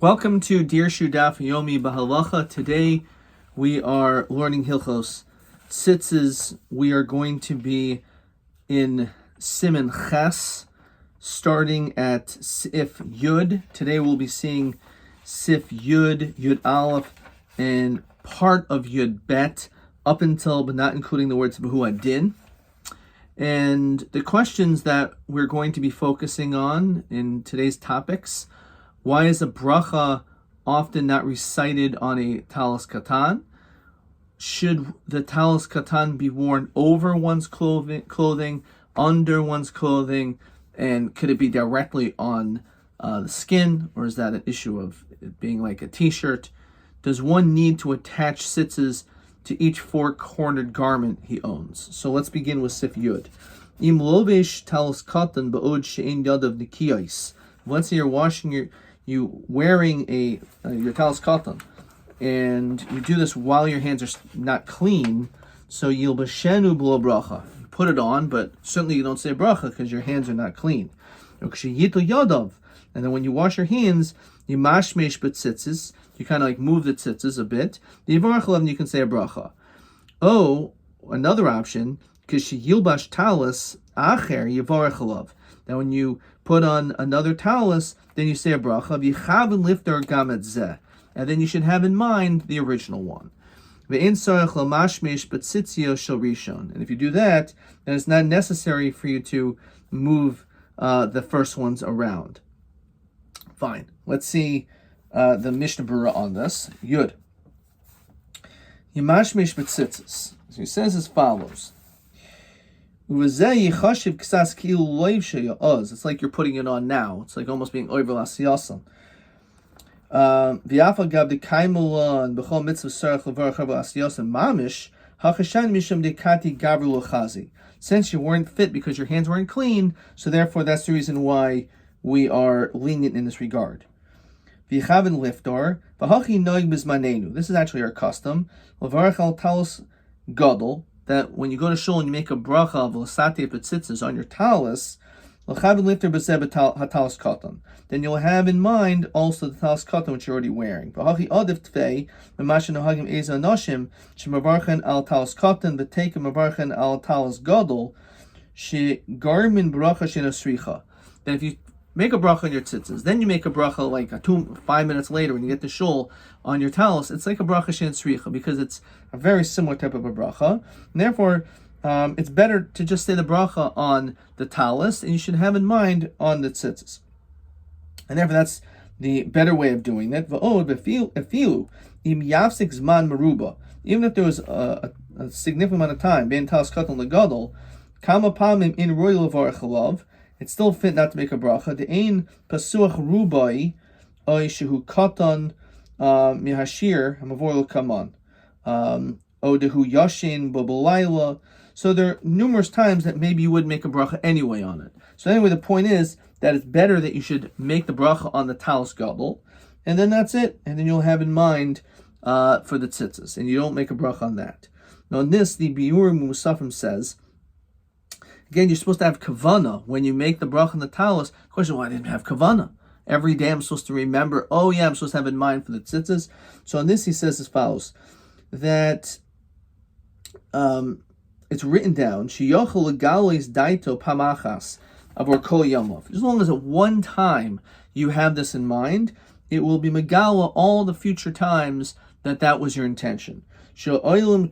Welcome to Dirshu HaYomi Bahalacha. Today we are learning Hilchos Tzitzis. We are going to be in Siman Ches, starting at Sif Yud. Today we'll be seeing Sif Yud, Yud Aleph, and part of Yud Bet, up until but not including the words Behu Adin. And the questions that we're going to be focusing on in today's topics: why is a bracha often not recited on a talis katan? Should the talis katan be worn over one's clothing, under one's clothing, and could it be directly on the skin, or is that an issue of it being like a t-shirt? Does one need to attach tzitzis to each four-cornered garment he owns? So let's begin with Sif Yud. Im lovesh talis katan ba'od she'en yadav nikiyos. Let's say you're washing you wearing your talis katan, and you do this while your hands are not clean, so you'll b'shenu b'lo bracha. You put it on, but certainly you don't say bracha because your hands are not clean. And then when you wash your hands, you mashmesh b'tzitzis, you kind of like move the tzitzis a bit. You can say a bracha. Oh, another option, k'sheyilbash talis acher yivarech alav. Now when you put on another talis, then you say a bracha, v'yichaven lifter gamet zeh, and then you should have in mind the original one. Ve'en sarach lamashmesh b'tzitzio shel rishon, and if you do that, then it's not necessary for you to move the first ones around. Fine. Let's see the Mishnah Berurah on this. Yud. Yimashmesh b'tzitzis. So he says as follows. It's like you're putting it on now. It's like almost being over lasiyasam. Since you weren't fit because your hands weren't clean, so therefore that's the reason why we are lenient in this regard. This is actually our custom. That when you go to shul and you make a bracha of l'satei b'tzitzis on your talis, then you'll have in mind also the talis katan which you're already wearing. Then if you make a bracha on your tzitzis, then you make a bracha like 5 minutes later when you get to shul on your talis, it's like a bracha shein sricha because it's a very similar type of a bracha. And therefore, it's better to just say the bracha on the talis, and you should have in mind on the tzitzis. And therefore, that's the better way of doing it. Even if there was a significant amount of time, being talis katan legadol, kama pamim in royal levarech, it's still fit not to make a bracha. The ein pasuach rubai oy shehu katan mihashir hamavoil kaman odehu yashin bobalayla. So there are numerous times that maybe you would make a bracha anyway on it. So anyway, the point is that it's better that you should make the bracha on the talis gadol, and then that's it. And then you'll have in mind for the tzitzis, and you don't make a bracha on that. Now in this, the Biur Musafim says, again, you're supposed to have kavana when you make the bracha on the talis. Question: why didn't have kavana? Every day I'm supposed to remember, oh yeah, I'm supposed to have in mind for the tzitzis. So on this he says as follows, that it's written down, Shiyochel legales daito pamachas avor kol yomov. As long as at one time you have this in mind, it will be megala all the future times that was your intention. So it's an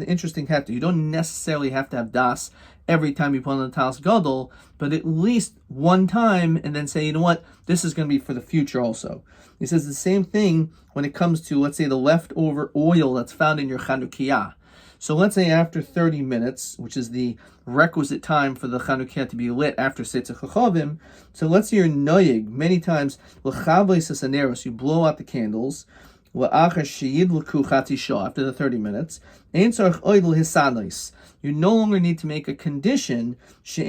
interesting hefter. You don't necessarily have to have das every time you put on the talis gadol, but at least one time, and then say, you know what, this is going to be for the future also. He says the same thing when it comes to, let's say, the leftover oil that's found in your chanukiyah. So let's say after 30 minutes, which is the requisite time for the chanukiyah to be lit after Seitzah Chachavim, so let's say you're noyig, many times, you blow out the candles, after the 30 minutes, you no longer need to make a condition, so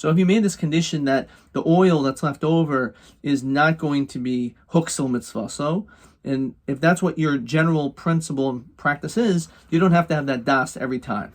if you made this condition that the oil that's left over is not going to be huksel mitzvaso, and if that's what your general principle and practice is, you don't have to have that das every time.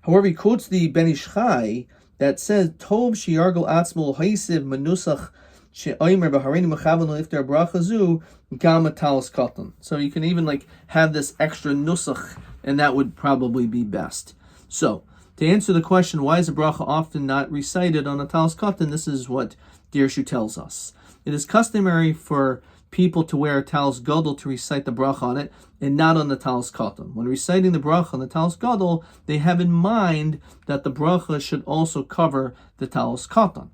However, he quotes the Ben Ish Chai that says, Tov sheyargel atzmo ha'isiv menusach she'omer b'hareinu mechavan l'iftar bracha zu gam talis katan. So you can even have this extra nusach, and that would probably be best. So, to answer the question, why is a bracha often not recited on a talis katan, this is what Dirshu tells us. It is customary for people to wear a talis gadol to recite the bracha on it, and not on the talis katan. When reciting the bracha on the talis gadol, they have in mind that the bracha should also cover the talis katan.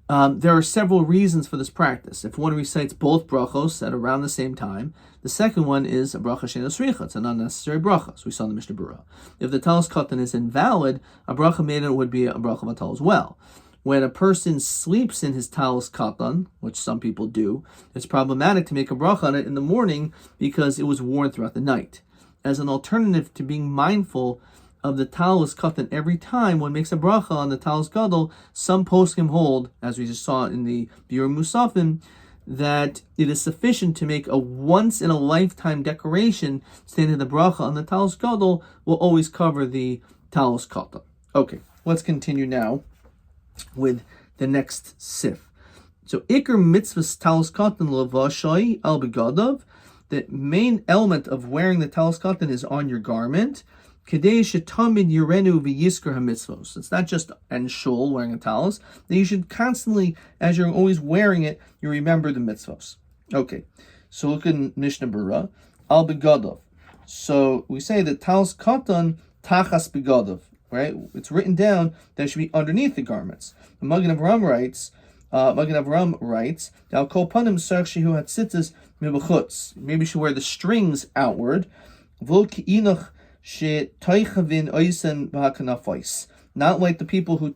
There are several reasons for this practice. If one recites both brachos at around the same time, the second one is a bracha she'eino sricha. It's an unnecessary bracha, as we saw in the Mishnah Berurah. If the talis katan is invalid, a bracha made it would be a bracha vatal as well. When a person sleeps in his talis katan, which some people do, it's problematic to make a bracha on it in the morning because it was worn throughout the night. As an alternative to being mindful of the talis katan every time one makes a bracha on the talis gadol, some poskim hold, as we just saw in the Biur Musafim, that it is sufficient to make a once-in-a-lifetime decoration saying that the bracha on the talis gadol will always cover the talis katan. Okay, let's continue now with the next sif. So, Iker mitzvahs talis katan levashai al begadav. The main element of wearing the talis katan is on your garment. Kedei shetamid yirenu v'yisker hamitzvos. It's not just en shul wearing a talis. That you should constantly, as you're always wearing it, you remember the mitzvos. Okay, so look in Mishnah Berurah al begadav. So we say that talis katan tachas begadav. Right? It's written down that it should be underneath the garments. The Magen Avraham writes, Al kol panim sarch shehu hatzitzis mibachutz. Maybe you should wear the strings outward. V'lo ki'inach she'toichavin oisen b'hakanafos. Not like the people who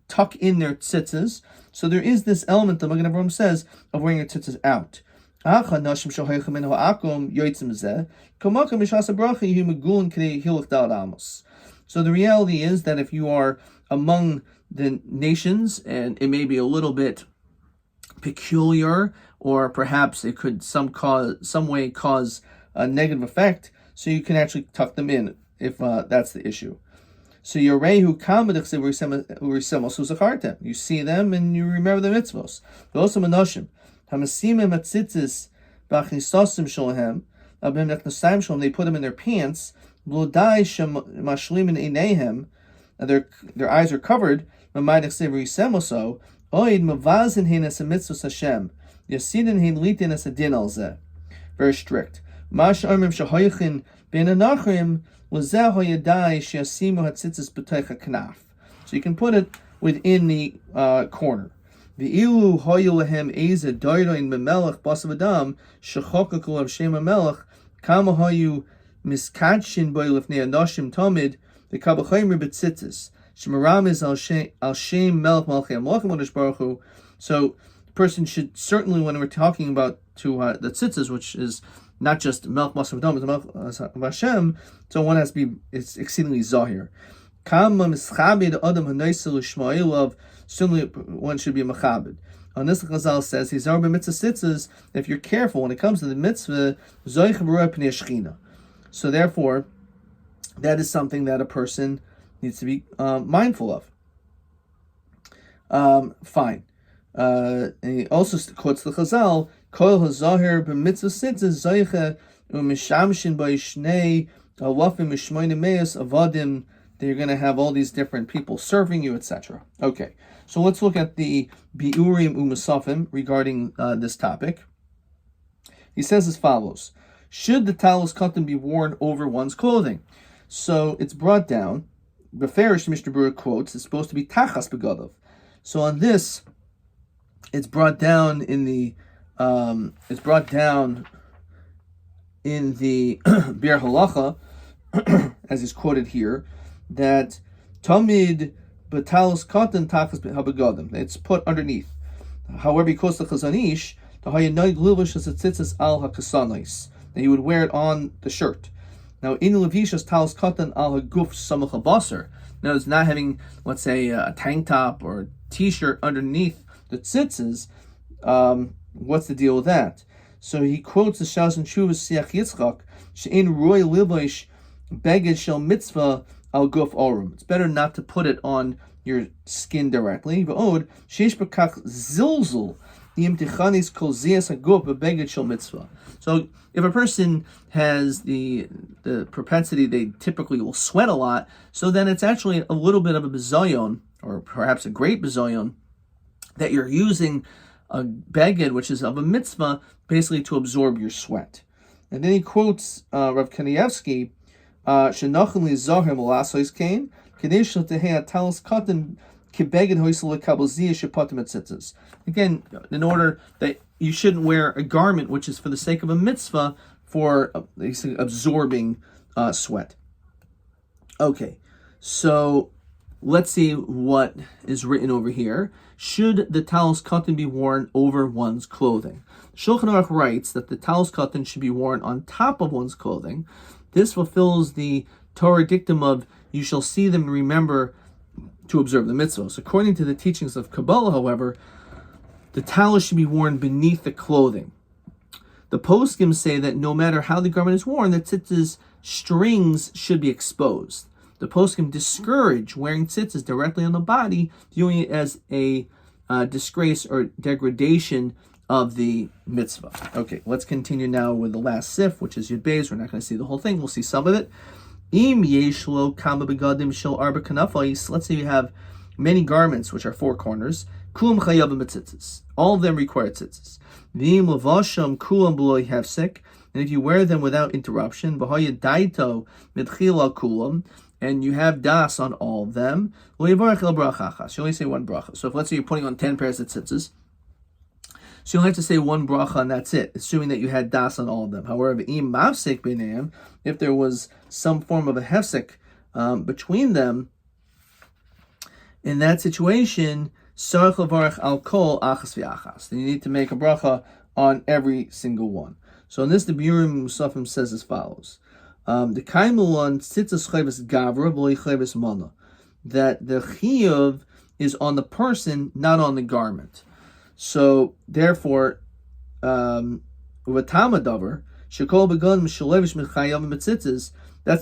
tuck in their tzitzis. So there is this element, the Magen Avraham says, of wearing your tzitzis out. Acha nashim shohaycha min ha'akum yoitzim zeh. Komakam mishasa bracha yihu megulin k'nei hilach dal amos. So the reality is that if you are among the nations, and it may be a little bit peculiar, or perhaps it could some way cause a negative effect, so you can actually tuck them in if that's the issue. So you see them and you remember the mitzvos. They put them in their pants. Their eyes are covered. Very strict. So you can put it within the corner. Miskadshin boy lifnei anoshim tomid the kabachaymer betzitzis shemaram is al shem melech malchei malchim odesh baruch hu. So the person should certainly, when we're talking about the tzitzis, which is not just melech malchim dom, it's melech Hashem, so one has to be, it's exceedingly zahir. Kama mischabed adam hanoisel u'shma'elav. Certainly one should be machabed. On this, Chazal says he's arba mitzvah tzitzis. If you're careful when it comes to the mitzvah, zoich b'roeh pnei shechina. So therefore, that is something that a person needs to be mindful of. Fine. And he also quotes the Chazal, Kol hazahir b'mitzvah tzitzis zoiche u'mishamshin b'ishnei alafim mishmoyne meis avadim. You're going to have all these different people serving you, etc. Okay, so let's look at the Biurim U'Musafim regarding this topic. He says as follows: should the talis katan be worn over one's clothing? So it's brought down. Beferish Mishnah Berurah quotes, it's supposed to be tachas begadav. So on this, it's brought down in the Biur Halacha, as is quoted here, that tamid betalis katan tachas habegadim. It's put underneath. However, because the Chazanish, the hayanoid livish as tzitzis al hakasanais, that he would wear it on the shirt. Now, in levishas talis katan al haguf samach habasar. Now, it's not having, let's say, a tank top or a t-shirt underneath the tzitzis. What's the deal with that? So he quotes the Shas and Shuvas Siach Yitzchak, she'in roy livish beged shel mitzvah al guf orum. It's better not to put it on your skin directly. V'od sheish b'kach zilzul imtichanis kol zias haguf b'beged shel mitzvah. So if a person has the propensity, they typically will sweat a lot, so then it's actually a little bit of a bizayon, or perhaps a great bizayon, that you're using a beged, which is of a mitzvah, basically to absorb your sweat. And then he quotes Rav Kanievsky, "Shenachem li zohem lasois kain, kadesh tehei talis katan kibeged hoisel lekabel ziyah shepatim etzitzis." Again, in order that you shouldn't wear a garment which is for the sake of a mitzvah for absorbing sweat. Okay, so let's see what is written over here. Should the talis katan be worn over one's clothing? Shulchan Aruch writes that the talis katan should be worn on top of one's clothing. This fulfills the Torah dictum of, you shall see them and remember to observe the mitzvahs. According to the teachings of Kabbalah, however, the talis should be worn beneath the clothing. The poskim say that no matter how the garment is worn, the tzitzis strings should be exposed. The poskim discourage wearing tzitzis directly on the body, viewing it as a disgrace or degradation of the mitzvah. Okay, let's continue now with the last sif, which is Yud Beis. We're not going to see the whole thing. We'll see some of it. Im yeshlo kama begadim shel arba kanafais. Let's say you have many garments which are four corners. Kulam chayavim b'tzitzis. All of them require tzitzis. V'im lavasham kulam b'lo hefsek. And if you wear them without interruption, v'haya daito mitchila kulam, and you have das on all of them, you only say one bracha. So if let's say you're putting on 10 pairs of tzitzis, so you'll have to say one bracha and that's it, assuming that you had das on all of them. However, if there was some form of a hefsek between them, in that situation, then you need to make a bracha on every single one. So in this, the Biurim Musafim says as follows: the kaimulon tzitzis chayvus gavra v'lo chayvus mana, that the chiyuv is on the person, not on the garment. So therefore, that's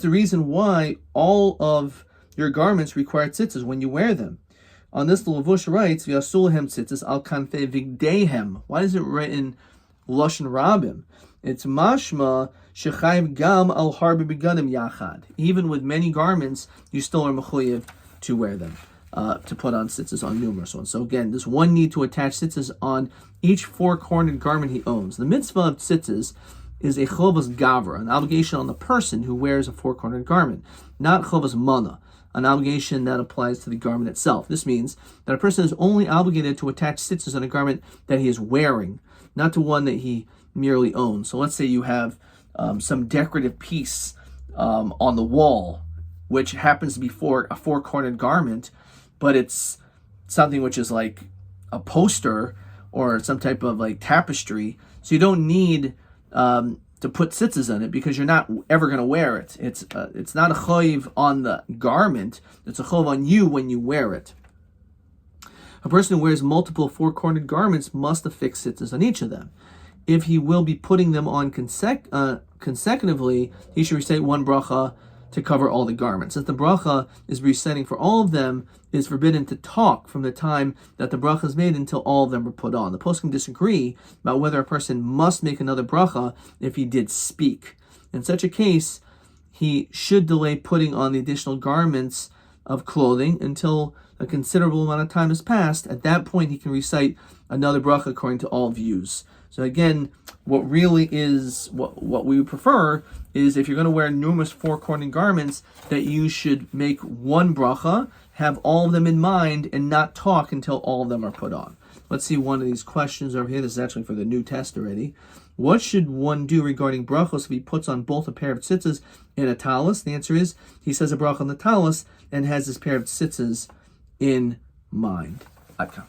the reason why all of your garments require tzitzis when you wear them. On this, the Lavush writes, "V'yasulahem tzitzis al kanfei vigdehem." Why is it written lashon rabim? It's mashma shechayv gam al harbi begadim yachad. Even with many garments, you still are mechuyev to wear them, to put on tzitzis on numerous ones. So again, there's one need to attach tzitzis on each four-cornered garment he owns. The mitzvah of tzitzis is a chovas gavra, an obligation on the person who wears a four-cornered garment, not chovas mana, an obligation that applies to the garment itself. This means that a person is only obligated to attach tzitzis on a garment that he is wearing, not to one that he merely owns. So let's say you have some decorative piece on the wall, which happens to be a four-cornered garment, but it's something which is like a poster or some type of like tapestry. So you don't need to put tzitzis on it because you're not ever going to wear it. It's not a chayiv on the garment. It's a chayiv on you when you wear it. A person who wears multiple four-cornered garments must affix tzitzis on each of them. If he will be putting them on consecutively, he should recite one bracha to cover all the garments. Since the bracha is reciting for all of them, it is forbidden to talk from the time that the bracha is made until all of them are put on. The poskim disagree about whether a person must make another bracha if he did speak. In such a case, he should delay putting on the additional garments of clothing until a considerable amount of time has passed. At that point, he can recite another bracha according to all views. So again, what really is, what we would prefer is if you're going to wear numerous four-cornered garments, that you should make one bracha, have all of them in mind, and not talk until all of them are put on. Let's see one of these questions over here. This is actually for the new test already. What should one do regarding brachos if he puts on both a pair of tzitzis and a talis? The answer is, he says a bracha on the talis and has his pair of tzitzis in mind. Adkan.